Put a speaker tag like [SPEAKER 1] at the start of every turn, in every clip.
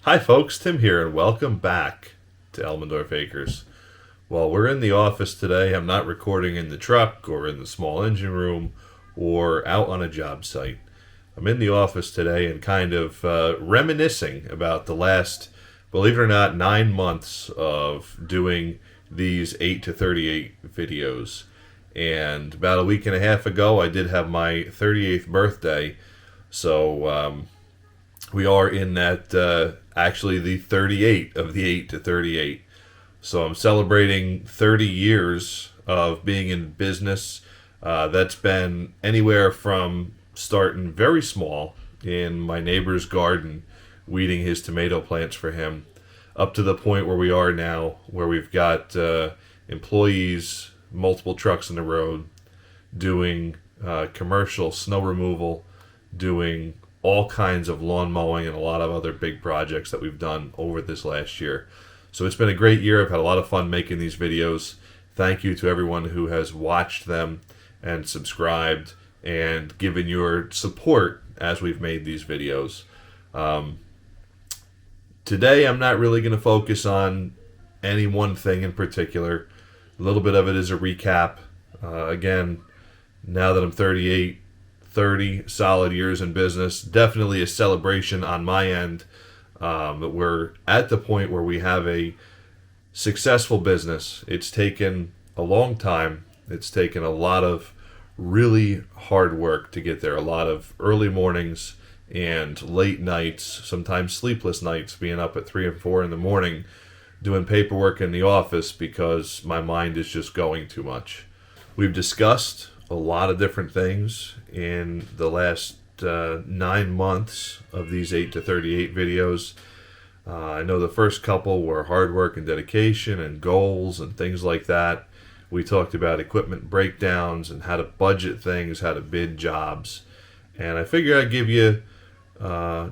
[SPEAKER 1] Hi folks, Tim here and welcome back to Elmendorf Acres. Well, we're in the office today. I'm not recording in the truck or in the small engine room or out on a job site. I'm in the office today and kind of reminiscing about the last, believe it or not, 9 months of doing these 8 to 38 videos. And about a week and a half ago, I did have my 38th birthday. So we are in that, actually the 38 of the 8 to 38. So I'm celebrating 30 years of being in business. That's been anywhere from starting very small in my neighbor's garden, weeding his tomato plants for him, up to the point where we are now, where we've got employees, multiple trucks on the road, doing commercial snow removal, doing all kinds of lawn mowing and a lot of other big projects that we've done over this last year. So it's been a great year. I've had a lot of fun making these videos. Thank you to everyone who has watched them and subscribed and given your support as we've made these videos. Today I'm not really going to focus on any one thing in particular. A little bit of it is a recap. Again, now that I'm 38, 30 solid years in business, definitely a celebration on my end. We're at the point where we have a successful business. It's taken a long time. It's taken a lot of really hard work to get there. A lot of early mornings and late nights, sometimes sleepless nights, being up at 3 and 4 in the morning doing paperwork in the office because my mind is just going too much. We've discussed a lot of different things in the last 9 months of these 8 to 38 videos. I know the first couple were hard work and dedication and goals and things like that. We talked about equipment breakdowns and how to budget things, how to bid jobs. And I figured I'd give you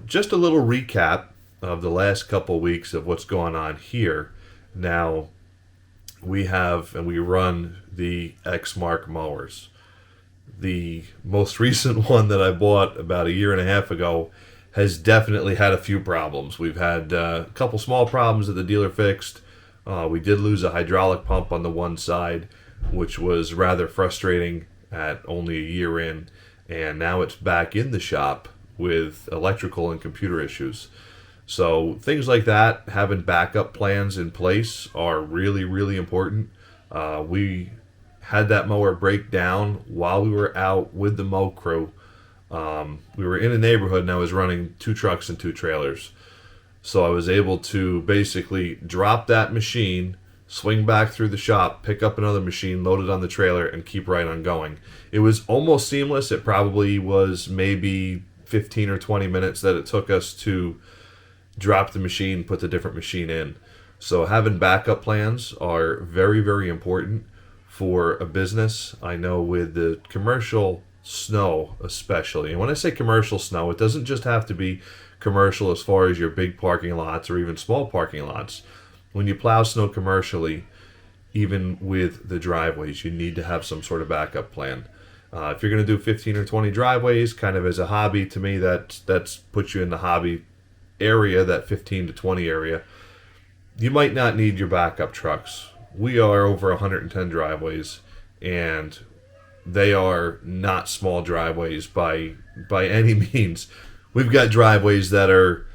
[SPEAKER 1] just a little recap of the last couple weeks of what's going on here. Now, we have and we run the Exmark mowers. The most recent one that I bought about a year and a half ago has definitely had a few problems. We've had a couple small problems that the dealer fixed. We did lose a hydraulic pump on the one side, which was rather frustrating at only a year in. And now it's back in the shop with electrical and computer issues. So things like that, having backup plans in place are really, really important. We had that mower break down while we were out with the mow crew. We were in a neighborhood and I was running 2 trucks and 2 trailers. So I was able to basically drop that machine, swing back through the shop, pick up another machine, load it on the trailer, and keep right on going. It was almost seamless. It probably was maybe 15 or 20 minutes that it took us to drop the machine, put the different machine in. So having backup plans are very, very important for a business. I know with the commercial snow especially, and when I say commercial snow, it doesn't just have to be commercial as far as your big parking lots or even small parking lots. When you plow snow commercially, even with the driveways, you need to have some sort of backup plan. If you're going to do 15 or 20 driveways, kind of as a hobby, to me that's puts you in the hobby area, that 15 to 20 area. You might not need your backup trucks. We are over 110 driveways, and they are not small driveways by any means. We've got driveways that are,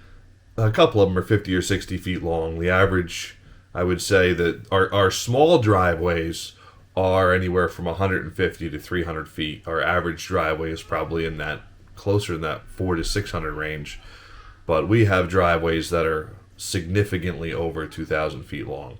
[SPEAKER 1] a couple of them are 50 or 60 feet long. The average, I would say that our small driveways are anywhere from 150 to 300 feet. Our average driveway is probably in that, closer in that 400 to 600 range. But we have driveways that are significantly over 2,000 feet long.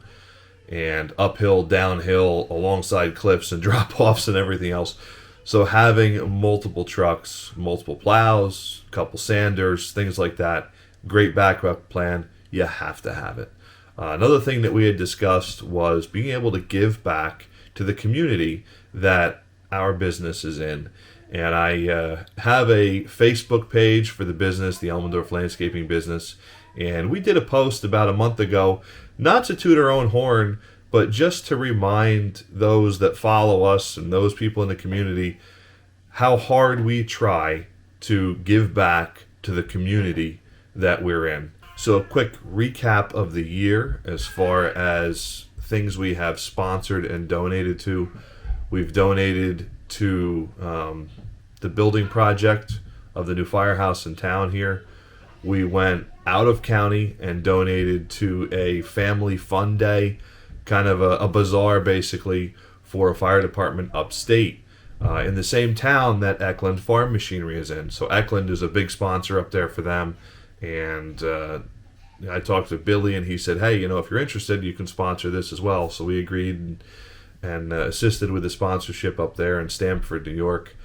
[SPEAKER 1] And uphill, downhill, alongside cliffs and drop-offs and everything else. So having multiple trucks, multiple plows, a couple sanders, things like that, great backup plan, you have to have it. Another thing that we had discussed was being able to give back to the community that our business is in. And I have a Facebook page for the business, the Elmendorf Landscaping business. And we did a post about a month ago, not to toot our own horn, but just to remind those that follow us and those people in the community how hard we try to give back to the community that we're in. So a quick recap of the year as far as things we have sponsored and donated to. We've donated to the building project of the new firehouse in town here. We went out of county and donated to a family fun day, kind of a bazaar basically, for a fire department upstate in the same town that Eklund Farm Machinery is in. So Eklund is a big sponsor up there for them. And I talked to Billy and he said, hey, if you're interested, you can sponsor this as well. So we agreed and assisted with the sponsorship up there in Stamford, New York.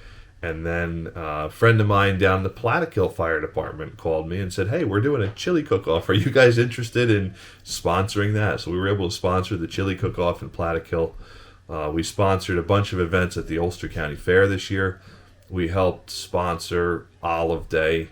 [SPEAKER 1] And then a friend of mine down in the Plattekill Fire Department called me and said, hey, we're doing a chili cook-off. Are you guys interested in sponsoring that? So we were able to sponsor the chili cook-off in Plattekill. We sponsored a bunch of events at the Ulster County Fair this year. We helped sponsor Olive Day.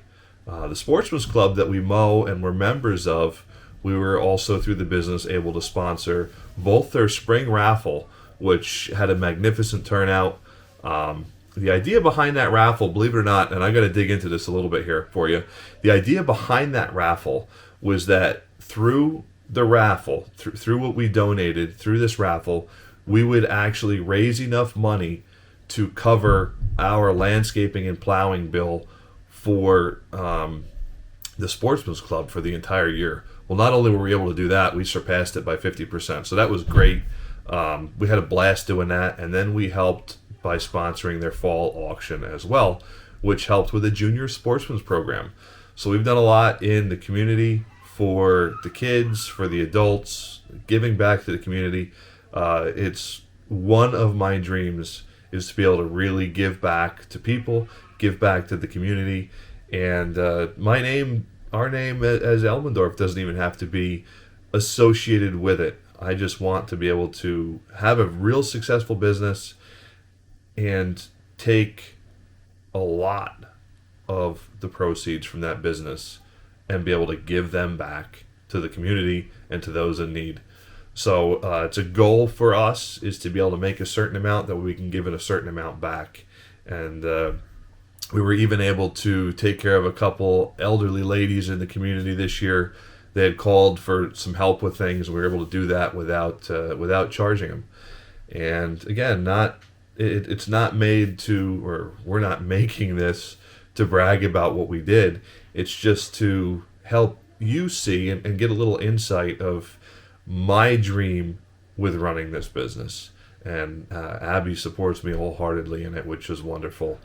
[SPEAKER 1] The Sportsman's Club that we mow and we're members of, we were also through the business able to sponsor both their spring raffle, which had a magnificent turnout. The idea behind that raffle, believe it or not, and I got to dig into this a little bit here for you. The idea behind that raffle was that through the raffle, through what we donated, through this raffle, we would actually raise enough money to cover our landscaping and plowing bill for the Sportsman's Club for the entire year. Well, not only were we able to do that, we surpassed it by 50%. So that was great. We had a blast doing that, and then we helped by sponsoring their fall auction as well, which helped with the Junior Sportsman's Program. So we've done a lot in the community for the kids, for the adults, giving back to the community. It's one of my dreams is to be able to really give back to people, give back to the community, and our name as Elmendorf doesn't even have to be associated with it. I just want to be able to have a real successful business and take a lot of the proceeds from that business and be able to give them back to the community and to those in need. So it's a goal for us is to be able to make a certain amount that we can give it a certain amount back. And we were even able to take care of a couple elderly ladies in the community this year. They had called for some help with things. We were able to do that without charging them. And again, it's not made to, or we're not making this to brag about what we did. It's just to help you see and get a little insight of my dream with running this business. And Abby supports me wholeheartedly in it, which is wonderful.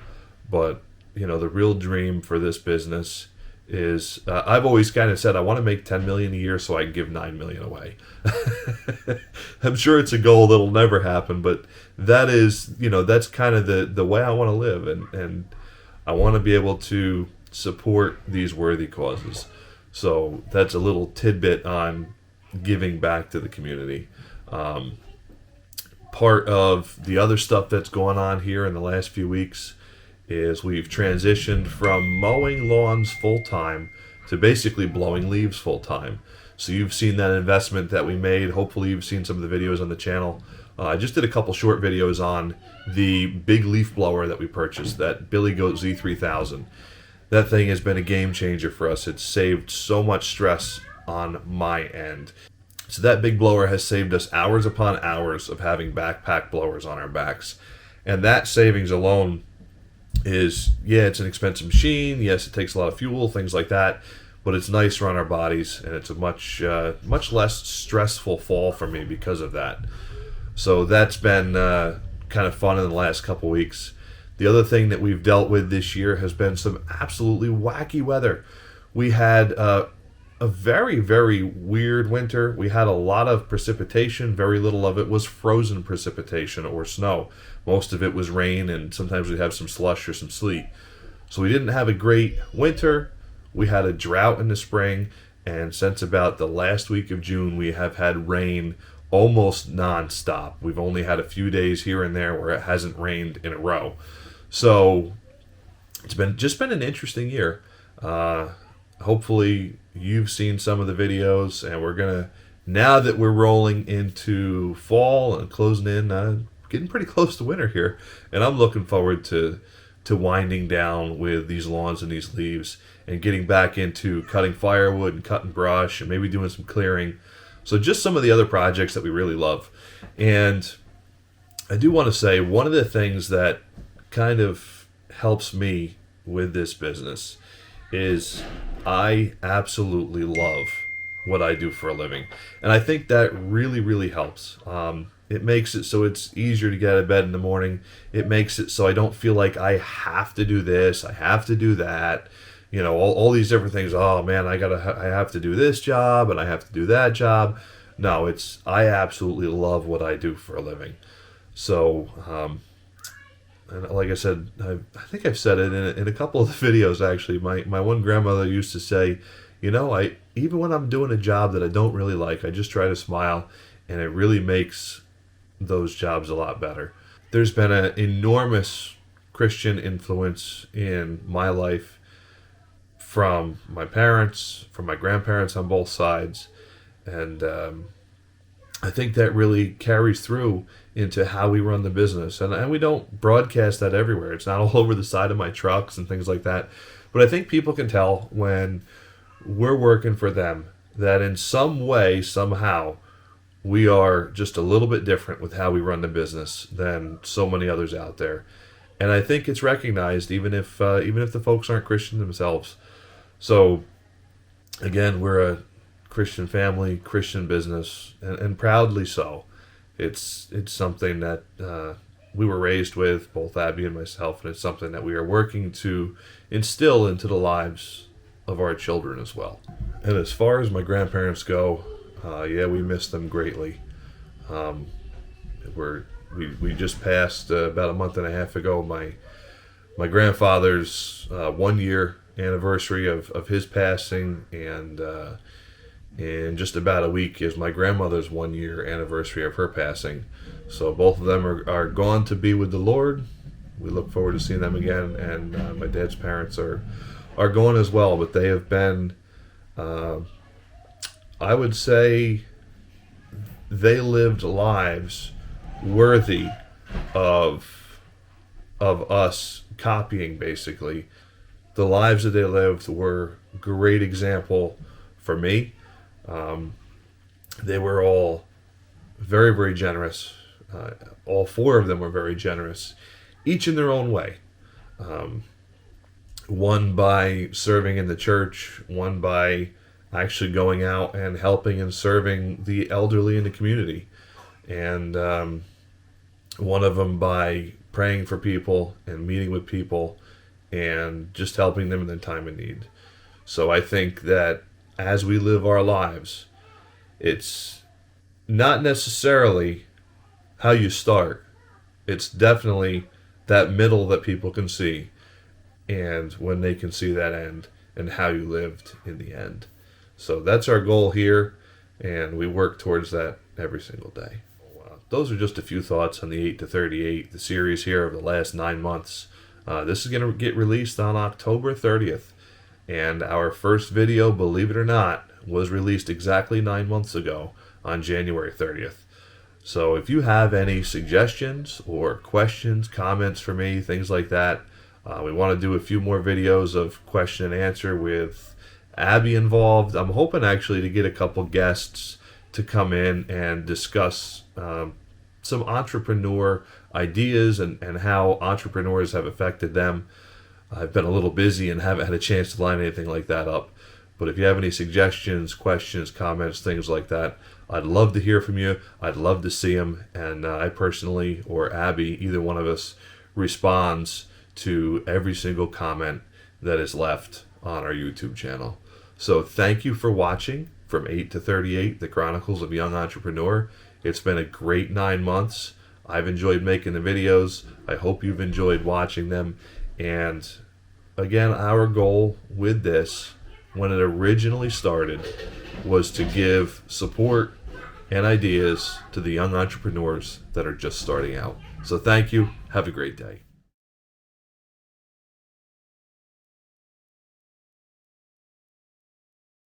[SPEAKER 1] But the real dream for this business is I've always kind of said I want to make $10 million a year so I can give $9 million away. I'm sure it's a goal that'll never happen, but that is that's kind of the way I want to live, and I want to be able to support these worthy causes. So that's a little tidbit on giving back to the community. Part of the other stuff that's going on here in the last few weeks is we've transitioned from mowing lawns full-time to basically blowing leaves full-time. So you've seen that investment that we made. Hopefully you've seen some of the videos on the channel. I just did a couple short videos on the big leaf blower that we purchased, that Billy Goat Z3000. That thing has been a game changer for us. It's saved so much stress on my end. So that big blower has saved us hours upon hours of having backpack blowers on our backs. And that savings alone is, it's an expensive machine. Yes, it takes a lot of fuel, things like that. But it's nicer on our bodies, and it's a much less stressful fall for me because of that. So that's been kind of fun in the last couple weeks. The other thing that we've dealt with this year has been some absolutely wacky weather. We had a very, very weird winter. We had a lot of precipitation. Very little of it was frozen precipitation or snow. Most of it was rain, and sometimes we'd have some slush or some sleet. So we didn't have a great winter. We had a drought in the spring, and since about the last week of June, we have had rain almost nonstop. We've only had a few days here and there where it hasn't rained in a row. So it's been an interesting year. Hopefully you've seen some of the videos, and we're gonna, now that we're rolling into fall and closing in, getting pretty close to winter here, and I'm looking forward to to winding down with these lawns and these leaves and getting back into cutting firewood and cutting brush and maybe doing some clearing. So just some of the other projects that we really love. And I do want to say one of the things that kind of helps me with this business is I absolutely love what I do for a living. And I think that really, really helps. It makes it so it's easier to get out of bed in the morning. It makes it so I don't feel like I have to do this, I have to do that. You know, all these different things. Oh man, I have to do this job and I have to do that job. No, I absolutely love what I do for a living. So, and like I said, I think I've said it in a couple of the videos actually. My one grandmother used to say, you know, even when I'm doing a job that I don't really like, I just try to smile, and it really makes those jobs a lot better. There's been an enormous Christian influence in my life from my parents, from my grandparents on both sides, and I think that really carries through into how we run the business. And we don't broadcast that everywhere. It's not all over the side of my trucks and things like that. But I think people can tell when we're working for them that in some way, somehow, we are just a little bit different with how we run the business than so many others out there. And I think it's recognized even if the folks aren't Christian themselves. So again, we're a Christian family, Christian business, and proudly so. It's something that we were raised with, both Abby and myself, and it's something that we are working to instill into the lives of our children as well. And as far as my grandparents go, yeah, we miss them greatly. We just passed about a month and a half ago my grandfather's 1 year anniversary of his passing, and in just about a week is my grandmother's 1 year anniversary of her passing. So both of them are gone to be with the Lord. We look forward to seeing them again, and my dad's parents are gone as well, but they have been, I would say, they lived lives worthy of us copying, basically. The lives that they lived were a great example for me. They were all very, very generous. All four of them were very generous, each in their own way. One by serving in the church, one by actually going out and helping and serving the elderly in the community, and one of them by praying for people and meeting with people and just helping them in their time of need. So I think that as we live our lives, it's not necessarily how you start. It's definitely that middle that people can see, and when they can see that end and how you lived in the end. So that's our goal here, and we work towards that every single day. Those are just a few thoughts on the 8 to 38, the series here of the last 9 months. This is going to get released on October 30th, and our first video, believe it or not, was released exactly 9 months ago on January 30th. So if you have any suggestions or questions, comments for me, things like that, we want to do a few more videos of question and answer with Abby involved. I'm hoping actually to get a couple guests to come in and discuss some entrepreneur ideas and how entrepreneurs have affected them. I've been a little busy and haven't had a chance to line anything like that up. But if you have any suggestions, questions, comments, things like that, I'd love to hear from you. I'd love to see them. And I personally, or Abby, either one of us, responds to every single comment that is left on our YouTube channel. So thank you for watching from 8 to 38, the Chronicles of a Young Entrepreneur. It's been a great 9 months. I've enjoyed making the videos. I hope you've enjoyed watching them. And again, our goal with this, when it originally started, was to give support and ideas to the young entrepreneurs that are just starting out. So thank you. Have a great day.